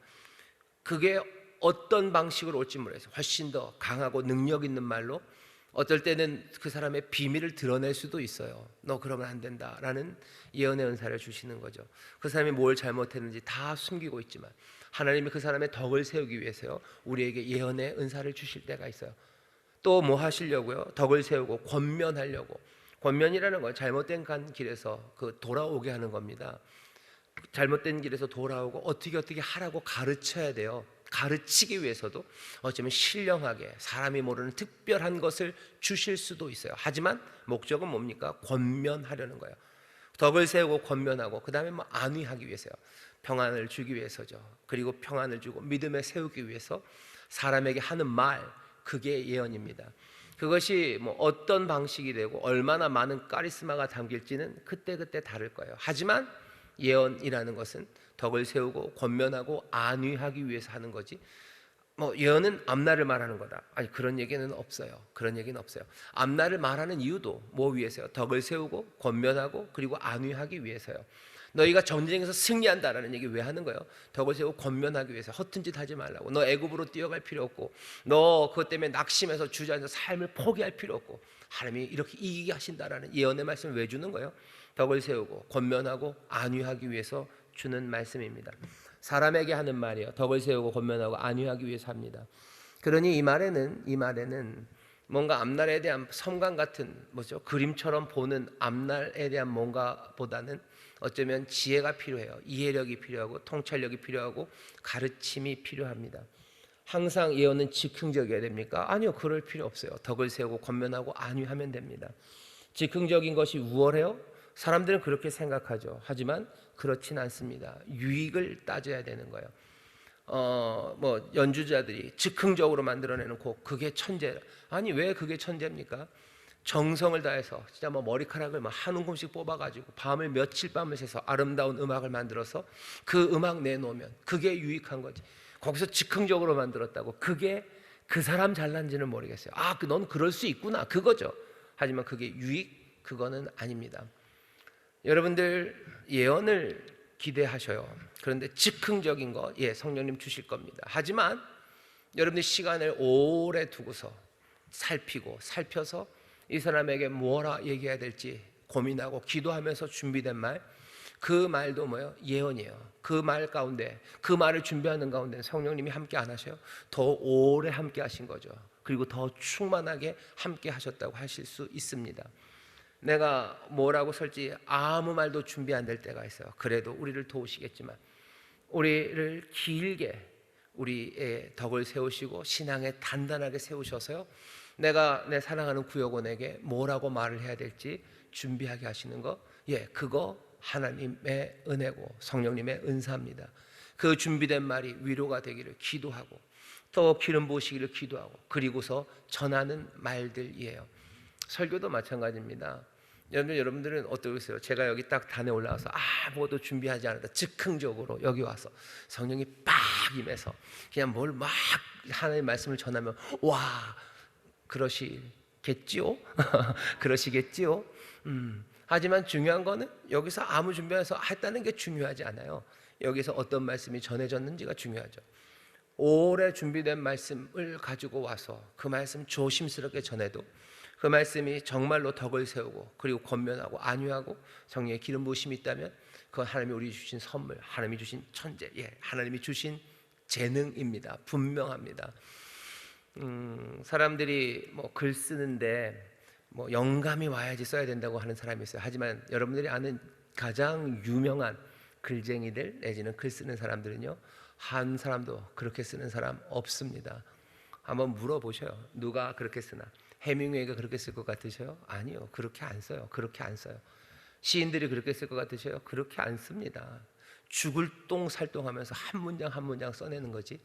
S1: 그게 어떤 방식으로 올지 모르겠어요. 훨씬 더 강하고 능력 있는 말로, 어떨 때는 그 사람의 비밀을 드러낼 수도 있어요. 너 그러면 안 된다라는 예언의 은사를 주시는 거죠. 그 사람이 뭘 잘못했는지 다 숨기고 있지만 하나님이 그 사람의 덕을 세우기 위해서요 우리에게 예언의 은사를 주실 때가 있어요. 또 뭐 하시려고요? 덕을 세우고 권면하려고. 권면이라는 건 잘못된 길에서 돌아오게 하는 겁니다. 잘못된 길에서 돌아오고 어떻게 하라고 가르쳐야 돼요. 가르치기 위해서도 어쩌면 신령하게 사람이 모르는 특별한 것을 주실 수도 있어요. 하지만 목적은 뭡니까? 권면하려는 거예요. 덕을 세우고 권면하고 그 다음에 안위하기 위해서요. 평안을 주기 위해서죠. 그리고 평안을 주고 믿음에 세우기 위해서 사람에게 하는 말, 그게 예언입니다. 그것이 어떤 방식이 되고 얼마나 많은 카리스마가 담길지는 그때그때 다를 거예요. 하지만 예언이라는 것은 덕을 세우고 권면하고 안위하기 위해서 하는 거지. 예언은 앞날을 말하는 거다. 아니, 그런 얘기는 없어요. 그런 얘기는 없어요. 앞날을 말하는 이유도 뭐 위해서요? 덕을 세우고 권면하고 그리고 안위하기 위해서요. 너희가 전쟁에서 승리한다라는 얘기 왜 하는 거예요? 덕을 세우고 권면하기 위해서. 허튼 짓 하지 말라고. 너 애굽으로 뛰어갈 필요 없고, 너 그것 때문에 낙심해서 주저앉아 삶을 포기할 필요 없고, 하나님이 이렇게 이기게 하신다라는 예언의 말씀을 왜 주는 거예요? 덕을 세우고 권면하고 안위하기 위해서 주는 말씀입니다. 사람에게 하는 말이에요. 덕을 세우고 권면하고 안위하기 위해서 합니다. 그러니 이 말에는 뭔가 앞날에 대한 섬광 같은 그림처럼 보는 앞날에 대한 뭔가보다는 어쩌면 지혜가 필요해요. 이해력이 필요하고 통찰력이 필요하고 가르침이 필요합니다. 항상 예언은 즉흥적이어야 됩니까? 아니요, 그럴 필요 없어요. 덕을 세우고 권면하고 안위하면 됩니다. 즉흥적인 것이 우월해요? 사람들은 그렇게 생각하죠. 하지만 그렇진 않습니다. 유익을 따져야 되는 거예요. 연주자들이 즉흥적으로 만들어내는 곡, 그게 천재. 아니, 왜 그게 천재입니까? 정성을 다해서 진짜 머리카락을 한 움큼씩 뽑아가지고 밤을 며칠 밤을 새서 아름다운 음악을 만들어서 그 음악 내놓으면 그게 유익한 거지. 거기서 즉흥적으로 만들었다고 그게 그 사람 잘난지는 모르겠어요. 넌 그럴 수 있구나, 그거죠. 하지만 그게 유익, 그거는 아닙니다. 여러분들 예언을 기대하셔요. 그런데 즉흥적인 거, 성령님 주실 겁니다. 하지만 여러분들 시간을 오래 두고서 살펴서 이 사람에게 뭐라 얘기해야 될지 고민하고 기도하면서 준비된 말, 그 말도 예언이에요. 그 말 가운데, 그 말을 준비하는 가운데 성령님이 함께 안 하셔요? 더 오래 함께 하신 거죠. 그리고 더 충만하게 함께 하셨다고 하실 수 있습니다. 내가 뭐라고 설지 아무 말도 준비 안 될 때가 있어요. 그래도 우리를 도우시겠지만 우리를 길게 우리의 덕을 세우시고 신앙에 단단하게 세우셔서요, 내가 내 사랑하는 구역원에게 뭐라고 말을 해야 될지 준비하게 하시는 거, 그거 하나님의 은혜고 성령님의 은사입니다. 그 준비된 말이 위로가 되기를 기도하고 또 기름 부으시기를 기도하고 그리고서 전하는 말들이에요. 설교도 마찬가지입니다. 여러분들은 어떠세요? 제가 여기 딱 단에 올라와서 아무것도 준비하지 않았다, 즉흥적으로 여기 와서 성령이 빡 임해서 그냥 뭘 막 하나님의 말씀을 전하면 와, 그러시겠지요? 그러시겠지요? 하지만 중요한 거는 여기서 아무 준비해서 했다는 게 중요하지 않아요. 여기서 어떤 말씀이 전해졌는지가 중요하죠. 오래 준비된 말씀을 가지고 와서 그 말씀 조심스럽게 전해도 그 말씀이 정말로 덕을 세우고 그리고 권면하고 안위하고 성령의 기름 부으심이 있다면 그건 하나님이 우리 주신 선물, 하나님이 주신 천재, 하나님이 주신 재능입니다. 분명합니다. 사람들이 글 쓰는데 영감이 와야지 써야 된다고 하는 사람이 있어요. 하지만 여러분들이 아는 가장 유명한 글쟁이들 내지는 글 쓰는 사람들은요, 한 사람도 그렇게 쓰는 사람 없습니다. 한번 물어보셔요. 누가 그렇게 쓰나? 해밍웨이가 그렇게 쓸 것 같으셔요? 아니요, 그렇게 안 써요. 그렇게 안 써요. 시인들이 그렇게 쓸 것 같으셔요? 그렇게 안 씁니다. 죽을 똥살똥하면서 한 문장 한 문장 써내는 거지,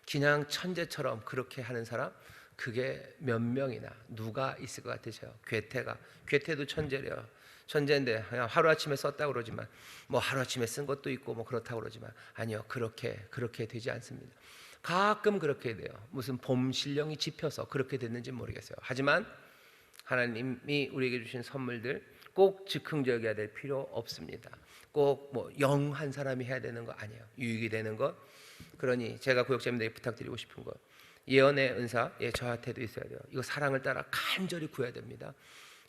S1: 그냥 천재처럼 그렇게 하는 사람, 그게 몇 명이나 누가 있을 것 같으셔요? 괴테도 천재래요. 천재인데 그냥 하루아침에 썼다고 그러지만 하루아침에 쓴 것도 있고 그렇다고 그러지만 아니요, 그렇게 되지 않습니다. 가끔 그렇게 돼요. 무슨 봄 신령이 짚혀서 그렇게 됐는지 모르겠어요. 하지만 하나님이 우리에게 주신 선물들 꼭 즉흥적이어야 될 필요 없습니다. 꼭 영한 사람이 해야 되는 거 아니에요. 유익이 되는 것. 그러니 제가 구역자님들에게 부탁드리고 싶은 것, 예언의 은사, 저한테도 있어야 돼요. 이거 사랑을 따라 간절히 구해야 됩니다.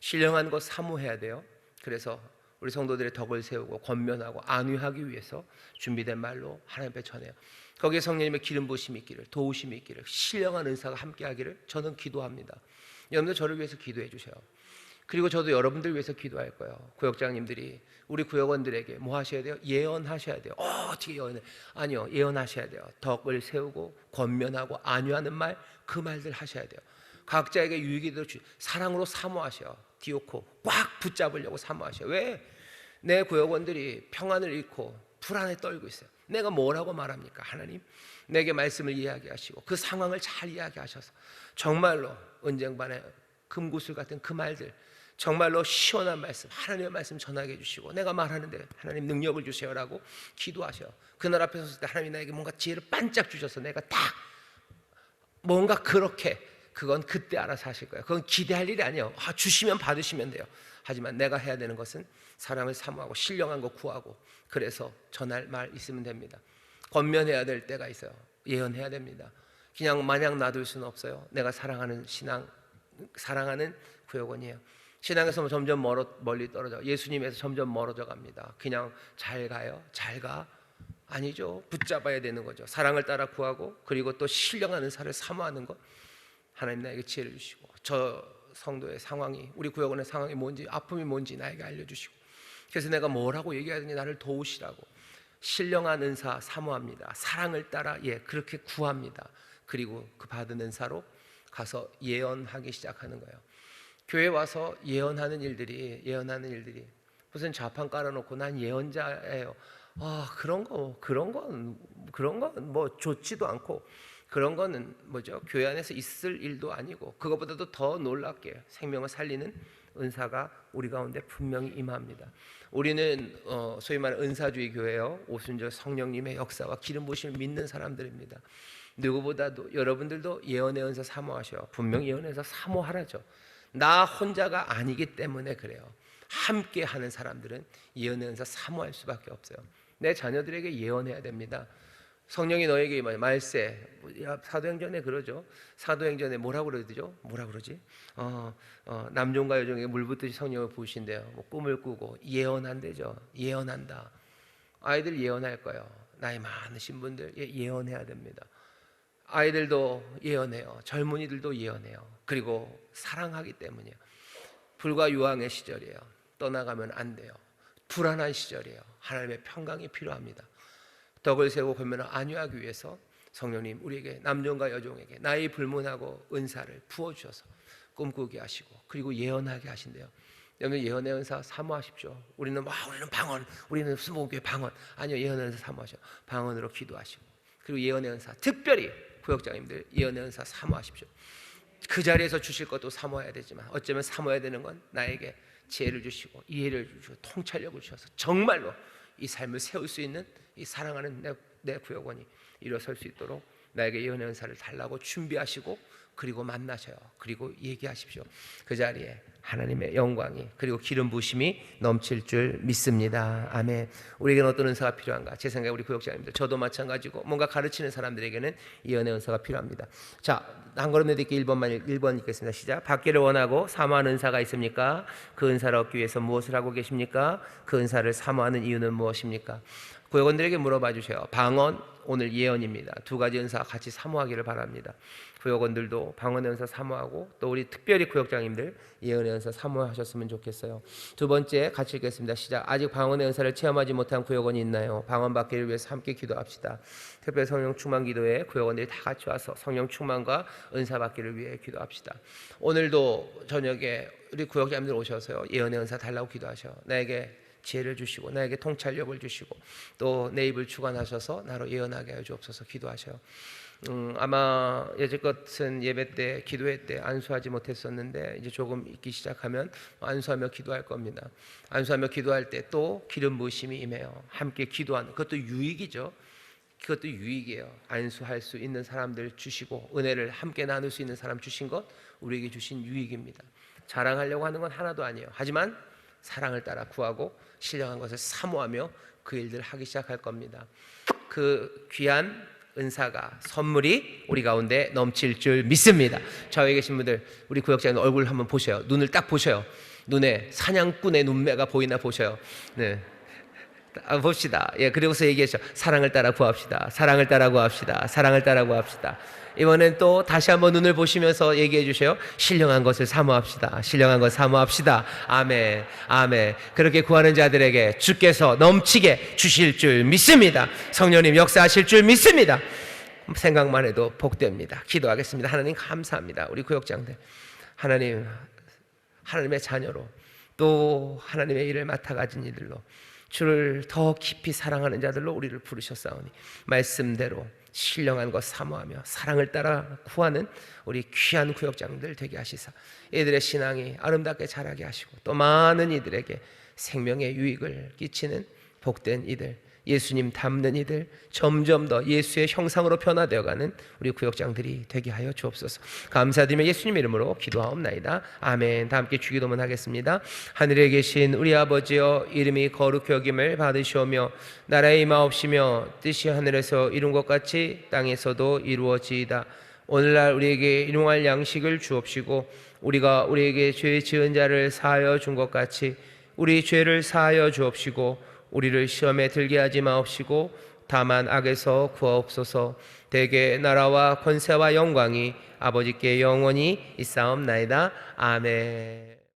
S1: 신령한 것 사모해야 돼요. 그래서 우리 성도들의 덕을 세우고 권면하고 안위하기 위해서 준비된 말로 하나님 앞에 전해요. 거기에 성령님의 기름 부으심이 있기를, 도우심이 있기를, 신령한 은사가 함께하기를 저는 기도합니다. 여러분들 저를 위해서 기도해 주세요. 그리고 저도 여러분들 위해서 기도할 거예요. 구역장님들이 우리 구역원들에게 뭐 하셔야 돼요? 예언하셔야 돼요. 어떻게 예언해? 아니요, 예언하셔야 돼요. 덕을 세우고 권면하고 안위하는 말, 그 말들 하셔야 돼요. 각자에게 유익이 되도록 사랑으로 사모하셔. 디오코 꽉 붙잡으려고 사모하셔. 왜? 내 구역원들이 평안을 잃고 불안에 떨고 있어요. 내가 뭐라고 말합니까? 하나님, 내게 말씀을 이야기하시고 그 상황을 잘 이야기하셔서 정말로 은쟁반의 금구슬 같은 그 말들 정말로 시원한 말씀, 하나님의 말씀 전하게 해주시고 내가 말하는데 하나님 능력을 주세요라고 기도하셔. 그날 앞에 섰을 때 하나님이 나에게 뭔가 지혜를 반짝 주셔서 내가 딱 뭔가 그렇게, 그건 그때 알아서 하실 거예요. 그건 기대할 일이 아니에요. 주시면 받으시면 돼요. 하지만 내가 해야 되는 것은 사랑을 사모하고 신령한 거 구하고, 그래서 전할 말 있으면 됩니다. 권면해야 될 때가 있어요. 예언해야 됩니다. 그냥 마냥 놔둘 수는 없어요. 내가 사랑하는 신앙, 사랑하는 구역원이에요. 신앙에서 점점 멀리 떨어져, 예수님에서 점점 멀어져 갑니다. 그냥 잘 가요, 잘 가? 아니죠. 붙잡아야 되는 거죠. 사랑을 따라 구하고, 그리고 또 신령한 은사를 사모하는 것. 하나님 나에게 지혜를 주시고, 저 성도의 상황이, 우리 구역원의 상황이 뭔지, 아픔이 뭔지 나에게 알려주시고, 그래서 내가 뭐라고 얘기하든지 나를 도우시라고 신령한 은사 사모합니다. 사랑을 따라 그렇게 구합니다. 그리고 그 받은 은사로 가서 예언하기 시작하는 거예요. 교회 와서 예언하는 일들이 무슨 좌판 깔아놓고 난 예언자예요. 그런 건 뭐 좋지도 않고, 그런 거는 뭐죠? 교회 안에서 있을 일도 아니고, 그것보다도 더 놀랍게 생명을 살리는 은사가 우리 가운데 분명히 임합니다. 우리는 소위 말하는 은사주의 교회요, 오순절 성령님의 역사와 기름 부으심을 믿는 사람들입니다. 누구보다도 여러분들도 예언의 은사 사모하셔. 분명히 예언의 은사 사모하라죠. 나 혼자가 아니기 때문에 그래요. 함께 하는 사람들은 예언의 은사 사모할 수밖에 없어요. 내 자녀들에게 예언해야 됩니다. 성령이 너에게 말세, 사도행전에 그러죠. 사도행전에 뭐라고 그러지? 남종과 여종에게 물 붓듯이 성령을 부으신대요. 뭐 꿈을 꾸고 예언한대죠. 예언한다. 아이들 예언할 거예요. 나이 많으신 분들 예언해야 됩니다. 아이들도 예언해요. 젊은이들도 예언해요. 그리고 사랑하기 때문이에요. 불과 유황의 시절이에요. 떠나가면 안 돼요. 불안한 시절이에요. 하나님의 평강이 필요합니다. 덕을 세우고 권면을 안위하기 위해서 성령님 우리에게, 남종과 여종에게 나이 불문하고 은사를 부어주셔서 꿈꾸게 하시고, 그리고 예언하게 하신대요. 여러분, 예언의 은사 사모하십시오. 우리는 방언, 우리는 수목교회 방언. 아니요, 예언의 은사 사모하셔. 방언으로 기도하시고, 그리고 예언의 은사, 특별히 구역장님들 예언의 은사 사모하십시오. 그 자리에서 주실 것도 사모해야 되지만, 어쩌면 사모해야 되는 건 나에게 지혜를 주시고 이해를 주시고 통찰력을 주셔서 정말로 이 삶을 세울 수 있는 이 사랑하는 내 구역원이 일어설 수 있도록 나에게 예언의 은사를 달라고 준비하시고, 그리고 만나셔요. 그리고 얘기하십시오. 그 자리에 하나님의 영광이, 그리고 기름 부으심이 넘칠 줄 믿습니다. 아멘. 우리에게는 어떤 은사가 필요한가? 제 생각에 우리 구역장님들, 저도 마찬가지고 뭔가 가르치는 사람들에게는 예언의 은사가 필요합니다. 자, 한 걸음 내딛기 1번 읽겠습니다. 시작. 받기를 원하고 사모하는 은사가 있습니까? 그 은사를 얻기 위해서 무엇을 하고 계십니까? 그 은사를 사모하는 이유는 무엇입니까? 구역원들에게 물어봐 주세요. 방언, 오늘 예언입니다. 두 가지 은사 같이 사모하기를 바랍니다. 구역원들도 방언의 은사 사모하고, 또 우리 특별히 구역장님들 예언의 은사 사모하셨으면 좋겠어요. 두 번째 같이 읽겠습니다. 시작. 아직 방언의 은사를 체험하지 못한 구역원이 있나요? 방언 받기를 위해서 함께 기도합시다. 특별 성령 충만 기도에 구역원들이 다 같이 와서 성령 충만과 은사 받기를 위해 기도합시다. 오늘도 저녁에 우리 구역장님들 오셔서요, 예언의 은사 달라고 기도하셔. 나에게 지혜를 주시고 나에게 통찰력을 주시고 또 내 입을 주관하셔서 나로 예언하게 하여 주옵소서 기도하셔요. 아마 여지껏은 예배 때, 기도회 때 안수하지 못했었는데 이제 조금 있기 시작하면 안수하며 기도할 겁니다. 안수하며 기도할 때 또 기름 부으심이 임해요. 함께 기도하는 그것도 유익이죠. 그것도 유익이에요. 안수할 수 있는 사람들 주시고 은혜를 함께 나눌 수 있는 사람 주신 것 우리에게 주신 유익입니다. 자랑하려고 하는 건 하나도 아니에요. 하지만 사랑을 따라 구하고 신령한 것을 사모하며 그 일들을 하기 시작할 겁니다. 그 귀한 은사가, 선물이 우리 가운데 넘칠 줄 믿습니다. 좌우에 계신 분들, 우리 구역장님 얼굴 한번 보셔요. 눈을 딱 보셔요. 눈에 사냥꾼의 눈매가 보이나 보셔요. 네. 봅시다. 그리고서 얘기하죠. 사랑을 따라 구합시다. 사랑을 따라 구합시다. 사랑을 따라 구합시다. 이번엔 또 다시 한번 눈을 보시면서 얘기해 주세요. 신령한 것을 사모합시다. 신령한 것을 사모합시다. 아멘. 아멘. 그렇게 구하는 자들에게 주께서 넘치게 주실 줄 믿습니다. 성령님 역사하실 줄 믿습니다. 생각만 해도 복됩니다. 기도하겠습니다. 하나님 감사합니다. 우리 구역장들 하나님의 자녀로, 또 하나님의 일을 맡아 가진 이들로, 주를 더 깊이 사랑하는 자들로 우리를 부르셨사오니 말씀대로 신령한 것 사모하며 사랑을 따라 구하는 우리 귀한 구역장들 되게 하시사 이들의 신앙이 아름답게 자라게 하시고 또 많은 이들에게 생명의 유익을 끼치는 복된 이들, 예수님 닮는 이들, 점점 더 예수의 형상으로 변화되어가는 우리 구역장들이 되게 하여 주옵소서. 감사드리며 예수님 이름으로 기도하옵나이다. 아멘. 다 함께 주기도문 하겠습니다. 하늘에 계신 우리 아버지여, 이름이 거룩히 여김을 받으시오며 나라의 임하옵시며 뜻이 하늘에서 이룬 것 같이 땅에서도 이루어지이다. 오늘날 우리에게 일용할 양식을 주옵시고 우리가 우리에게 죄 지은 자를 사하여 준 것 같이 우리 죄를 사하여 주옵시고 우리를 시험에 들게 하지 마옵시고 다만 악에서 구하옵소서. 대개 나라와 권세와 영광이 아버지께 영원히 있사옵나이다. 아멘.